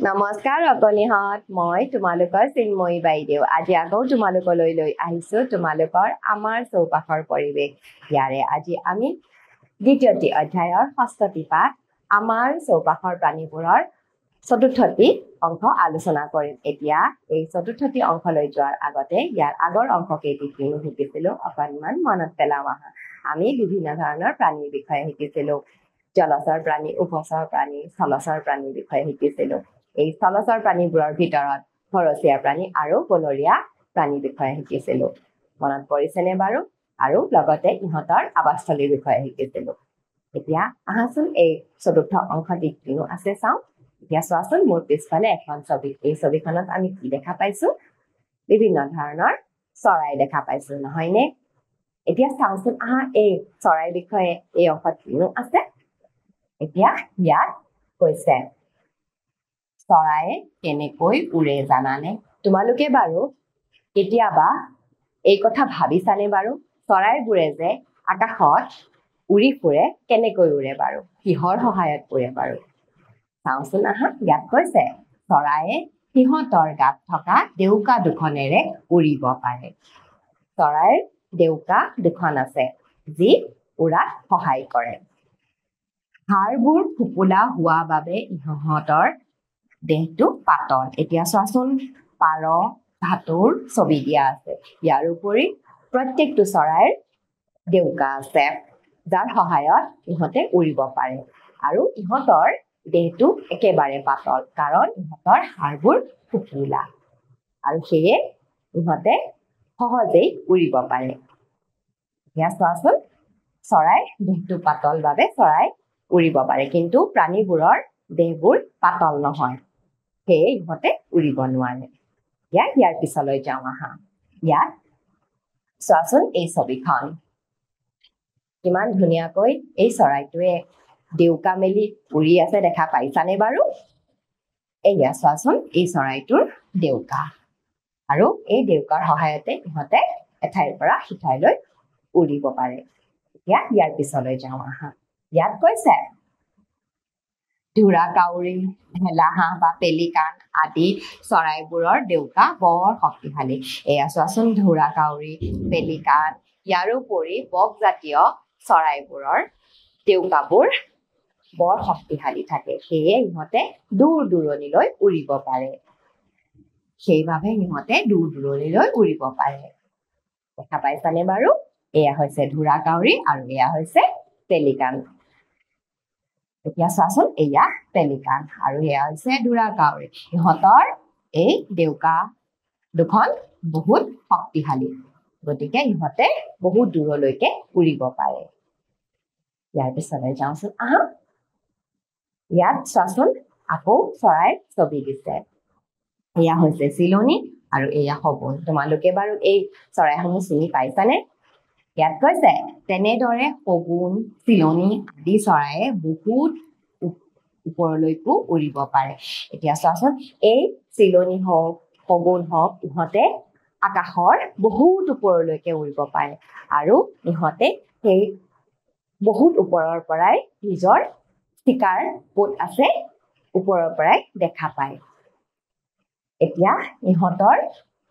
নমস্কাৰ অকনিহত মই তোমালোকৰ চিন্ময়ী বাইদেউ আজি আকৌ তোমালোকলৈ লৈ আহিছো তোমালোকৰ আমাৰ চৌপাশৰ পৰিৱেশ ইয়াৰে আজি আমি দ্বিতীয়টি অধ্যায়ৰ ষষ্ঠটি পাঠ আমাৰ চৌপাশৰ প্ৰাণীবোৰৰ চতুৰ্থটি অংশ আলোচনা কৰিম এতিয়া এই চতুৰ্থটি অংশলৈ যোৱাৰ আগতে ইয়াৰ আগৰ অংশকেইটি কিনো শিকিছিলো অকণমান মনত পেলাও আহা আমি বিভিন্ন ধৰণৰ প্ৰাণীৰ বিষয়ে শিকিছিলো জলচৰ প্ৰাণী উভচৰ প্ৰাণী স্থলচৰ প্ৰাণীৰ বিষয়ে শিকিছিলো এই স্থলচৰ প্ৰাণীবোৰৰ ভিতৰত ঘৰচীয়া প্ৰাণী আৰু বনৰীয়া প্ৰাণীৰ বিষয়ে শিকিছিলো মনত পৰিছেনে বাৰু আৰু লগতে ইহঁতৰ আৱাসস্থলীৰ বিষয়ে শিকিছিলো এতিয়া আহাচোন এই চতুৰ্থ অংশটি কিনো আছে চাওঁ এতিয়া চোৱাচোন মোৰ পিছফালে এখন ছবি এই ছবিখনত আমি কি দেখা পাইছো বিভিন্ন ধৰণৰ চৰাই দেখা পাইছো নহয়নে এতিয়া চাওঁচোন আহা এই চৰাইৰ বিষয়ে এই অংশত কিনো আছে এতিয়া ইয়াত কৈছে চৰাইয়ে কেনেকৈ উৰে জানানে তোমালোকে বাৰু কেতিয়াবা এই কথা ভাবিছানে বাৰু চৰাইবোৰে যে আকাশত উৰি ফুৰে কেনেকৈ উৰে বাৰু কিহৰ সহায়ত উৰে বাৰু চাওঁচোন আহা ইয়াত কৈছে চৰাইয়ে সিহঁতৰ গাত থকা ডেউকা দুখনেৰে উৰিব পাৰে চৰাইৰ ডেউকা দুখন আছে যি উৰাত সহায় কৰে হাড়বোৰ ফোপোলা হোৱা বাবে ইহঁতৰ দেহটো পাতল এতিয়া চোৱাচোন পাৰ ধাতুৰ ছবি দিয়া আছে ইয়াৰ উপৰি প্ৰত্যেকটো চৰাইৰ ডেউকা আছে যাৰ সহায়ত ইহঁতে উৰিব পাৰে আৰু ইহঁতৰ দেহটো একেবাৰে পাতল কাৰণ ইহঁতৰ হাড়বোৰ ফোপোলা আৰু সেয়ে ইহঁতে সহজেই উৰিব পাৰে এতিয়া চোৱাচোন চৰাইৰ দেহটো পাতল বাবে চৰাই উৰিব পাৰে কিন্তু প্ৰাণীবোৰৰ দেহবোৰ পাতল নহয় সেয়ে ইহঁতে উৰিব নোৱাৰে ইয়াৰ পিছলৈ যাওঁ আহা ইয়াত চোৱাচোন এই ছবিখন কিমান ধুনীয়াকৈ এই চৰাইটোৱে ডেউকা মেলি উৰি আছে দেখা পাইছানে বাৰু এয়া চোৱাচোন এই চৰাইটোৰ ডেউকা আৰু এই ডেউকাৰ সহায়তে ইহঁতে এঠাইৰ পৰা সিঠাইলৈ উৰিব পাৰে এতিয়া ইয়াৰ পিছলৈ যাওঁ আহা ইয়াত কৈছে ধুৰা কাউৰী ঢেলা হাঁহ বা পেলিকান আদি চৰাইবোৰৰ ডেউকা বৰ শক্তিশালী এয়া চোৱাচোন ধুৰা কাউৰী পেলিকান ইয়াৰোপৰি বকজাতীয় চৰাইবোৰৰ ডেউকাবোৰ বৰ শক্তিশালী থাকে সেয়ে ইহঁতে দূৰ দূৰণিলৈ উৰিব পাৰে সেইবাবে ইহঁতে দূৰ দূৰণিলৈ উৰিব পাৰে দেখা পাইছানে বাৰু এয়া হৈছে ধুৰা কাউৰী আৰু এয়া হৈছে পেলিকান এতিয়া চোৱাচোন এয়া পেলিকান আৰু এয়া হৈছে ধুৰা কাউৰী ইহঁতৰ এই ডেউকা দুখন বহুত শক্তিশালী গতিকে ইহঁতে বহুত দূৰলৈকে উৰিব পাৰে ইয়াৰ পিছলৈ যাওঁচোন আহা ইয়াত চোৱাচোন আকৌ চৰাইৰ ছবি দিছে এয়া হৈছে চিলনী আৰু এয়া শগুন তোমালোকে বাৰু এই চৰাইসমূহ চিনি পাইছানে ইয়াত কৈছে তেনেদৰে শগুন চিলনী আদি চৰাইয়ে বহুত ওপৰলৈকো উৰিব পাৰে এতিয়া চোৱাচোন এই চিলনী হওক শগুন হওক ইহঁতে আকাশৰ বহুত ওপৰলৈকে উৰিব পাৰে আৰু ইহঁতে সেই বহুত ওপৰৰ পৰাই নিজৰ শিকাৰ ক'ত আছে ওপৰৰ পৰাই দেখা পায় এতিয়া ইহঁতৰ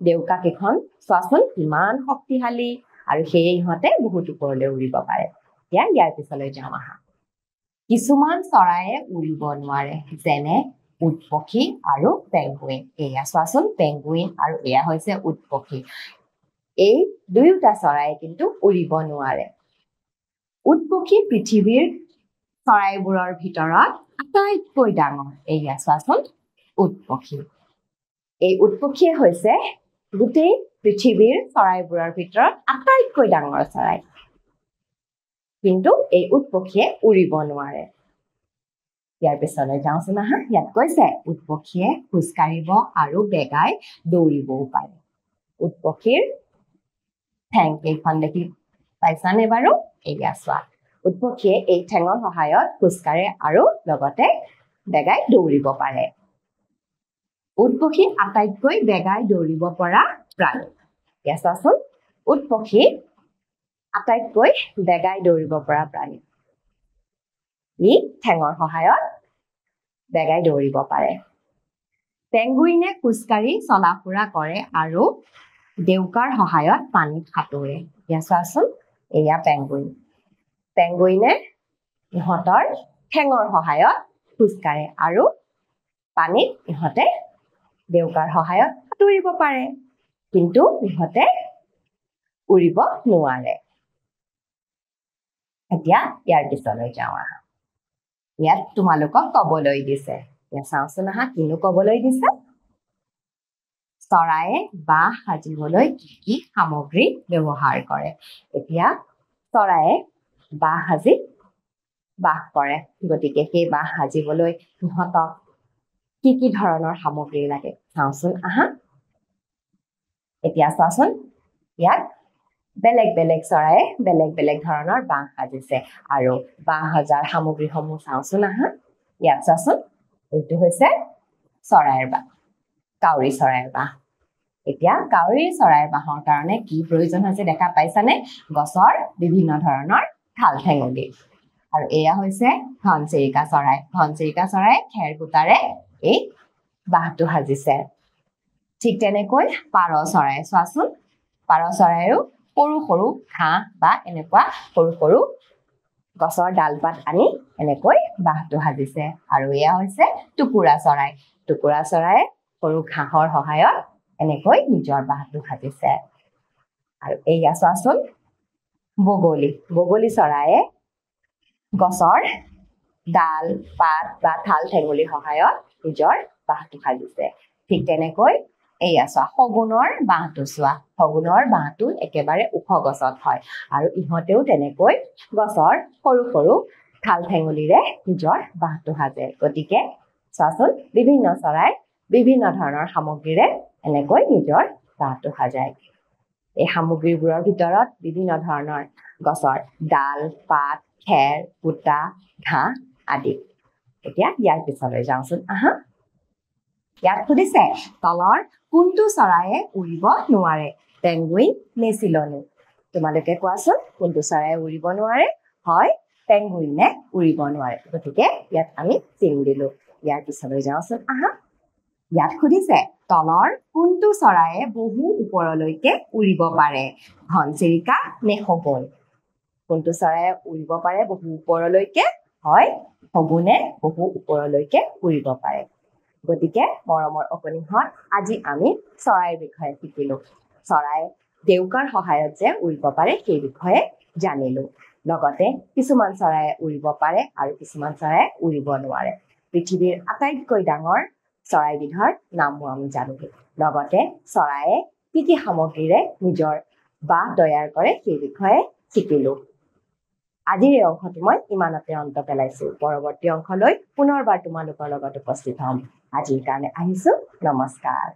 ডেউকা কেইখন চোৱাচোন কিমান শক্তিশালী আৰু সেয়ে ইহঁতে বহুত ওপৰলৈ উৰিব পাৰে এতিয়া ইয়াৰ পিছলৈ যাওঁ আহা কিছুমান চৰাইয়ে উৰিব নোৱাৰে যেনে উট পক্ষী আৰু পেংগুইন এয়া চোৱাচোন পেংগুইন আৰু এয়া হৈছে উট পক্ষী এই দুয়োটা চৰাই কিন্তু উৰিব নোৱাৰে উট পক্ষী পৃথিৱীৰ চৰাইবোৰৰ ভিতৰত আটাইতকৈ ডাঙৰ এয়া চোৱাচোন উট পক্ষী এই উট পক্ষীয়ে হৈছে গোটেই পৃথিৱীৰ চৰাইবোৰৰ ভিতৰত আটাইতকৈ ডাঙৰ চৰাই কিন্তু এই উট পক্ষীয়ে উৰিব নোৱাৰে ইয়াৰ পিছলৈ যাওঁচোন আহা ইয়াত কৈছে উট পক্ষীয়ে খোজ কাঢ়িব আৰু বেগাই দৌৰিবও পাৰে উট পক্ষীৰ ঠেং কেইখন দেখি পাইছানে বাৰু এয়া চোৱা উট পক্ষীয়ে এই ঠেঙৰ সহায়ত খোজ কাঢ়ে আৰু লগতে বেগাই দৌৰিব পাৰে উট পক্ষী আটাইতকৈ বেগাই দৌৰিব পৰা প্ৰাণী এয়া চোৱাচোন উট পক্ষী আটাইতকৈ বেগাই দৌৰিব পৰা প্ৰাণী ই ঠেঙৰ সহায়ত বেগাই দৌৰিব পাৰে পেঙ্গুইনে খোজকাঢ়ি চলাফুৰা কৰে আৰু দেউকাৰ সহায়ত পানীত সাঁতোৰে ইয়া চোৱাচোন এয়া পেঙ্গুইন পেঙ্গুইনে ইহঁতৰ ঠেঙৰ সহায়ত খোজকাঢ়ে আৰু পানীত ইহঁতে দেউকাৰ সহায়ত সাঁতুৰিব পাৰে কিন্তু ইহঁতে উৰিব নোৱাৰে এতিয়া ইয়াৰ পিছলৈ যাওঁ আহা ইয়াত তোমালোকক ক'বলৈ দিছে ইয়া চাওঁচোন আহা কিনো ক'বলৈ দিছে চৰায়ে বাহ সাজিবলৈ কি সামগ্ৰী ব্যৱহাৰ কৰে এতিয়া চৰায়ে বাহ সাজি বাস কৰে গতিকে সেই বাহ সাজিবলৈ ইহঁতক কি ধৰণৰ সামগ্ৰী লাগে চাওঁচোন আহা এতিয়া চোৱাচোন ইয়াত বেলেগ বেলেগ চৰায়ে বেলেগ ধৰণৰ বাহ সাজিছে আৰু বাহ সজাৰ সামগ্ৰীসমূহ চাওঁচোন আহা ইয়াত চোৱাচোন এইটো হৈছে চৰাইৰ বাহ কাউৰী চৰাইৰ বাহ এতিয়া কাউৰী চৰাইৰ বাহৰ কাৰণে কি প্ৰয়োজন হৈছে দেখা পাইছানে গছৰ বিভিন্ন ধৰণৰ ঠাল ঠেঙুলি আৰু এয়া হৈছে ঘনচিৰিকা চৰাই খেৰ কুটাৰে এই বাহটো সাজিছে ঠিক তেনেকৈ পাৰ চৰাই চোৱাচোন পাৰ চৰাইৰো সৰু সৰু ঘাঁহ বা এনেকুৱা সৰু গছৰ ডালপাত আনি এনেকৈ বাহটো সাজিছে আৰু এয়া হৈছে টুকুৰা চৰাই সৰু ঘাঁহৰ সহায়ত এনেকৈ নিজৰ বাহটো সাজিছে আৰু এয়া চোৱাচোন বগলী চৰায়ে গছৰ ডাল পাত বা ঠাল ঠেঙুলিৰ সহায়ত নিজৰ বাহটো সাজিছে ঠিক তেনেকৈ এয়া চোৱা শগুনৰ বাহটো একেবাৰে ওখ গছত হয় আৰু ইহঁতেও তেনেকৈ গছৰ সৰু ঠাল ঠেঙুলিৰে নিজৰ বাহটো সাজে গতিকে চোৱাচোন বিভিন্ন চৰাই বিভিন্ন ধৰণৰ সামগ্ৰীৰে এনেকৈ নিজৰ বাহটো সাজায় এই সামগ্ৰীবোৰৰ ভিতৰত বিভিন্ন ধৰণৰ গছৰ ডাল পাত খেৰ কুটা ঘাঁহ আদি এতিয়া ইয়াৰ পিছলৈ যাওঁচোন আহা ইয়াত সুধিছে তলৰ কোনটো চৰায়ে উৰিব নোৱাৰে পেঙ্গুইন নে চিলনি তোমালোকে কোৱাচোন কোনটো চৰায়ে উৰিব নোৱাৰে হয় পেঙ্গুইনে উৰিব নোৱাৰে গতিকে ইয়াত আমি চিন দিলো ইয়াৰ পিছলৈ যাওঁচোন আহা ইয়াত সুধিছে তলৰ কোনটো চৰায়ে বহু ওপৰলৈকে উৰিব পাৰে ঘনচিৰিকা নে শগুন কোনটো চৰায়ে উৰিব পাৰে বহু ওপৰলৈকে হয় শগুনে বহু ওপৰলৈকে উৰিব পাৰে গতিকে মৰমৰ অকণিহঁত আজি আমি চৰাইৰ বিষয়ে শিকিলো চৰাই দেউকাৰ সহায়ত যে উৰিব পাৰে সেই বিষয়ে জানিলো লগতে কিছুমান চৰায়ে উৰিব পাৰে আৰু কিছুমান চৰায়ে উৰিব নোৱাৰে পৃথিৱীৰ আটাইতকৈ ডাঙৰ চৰাইবিধৰ নামো আমি জানিলো লগতে চৰায়ে কি সামগ্ৰীৰে নিজৰ বাহ তৈয়াৰ কৰে সেই বিষয়ে শিকিলো আজিৰ এই অংশটো মই ইমানতে অন্ত পেলাইছো পৰৱৰ্তী অংশলৈ পুনৰবাৰ তোমালোকৰ লগত উপস্থিত হ'ম আজিৰ কাৰণে আহিছো নমস্কাৰ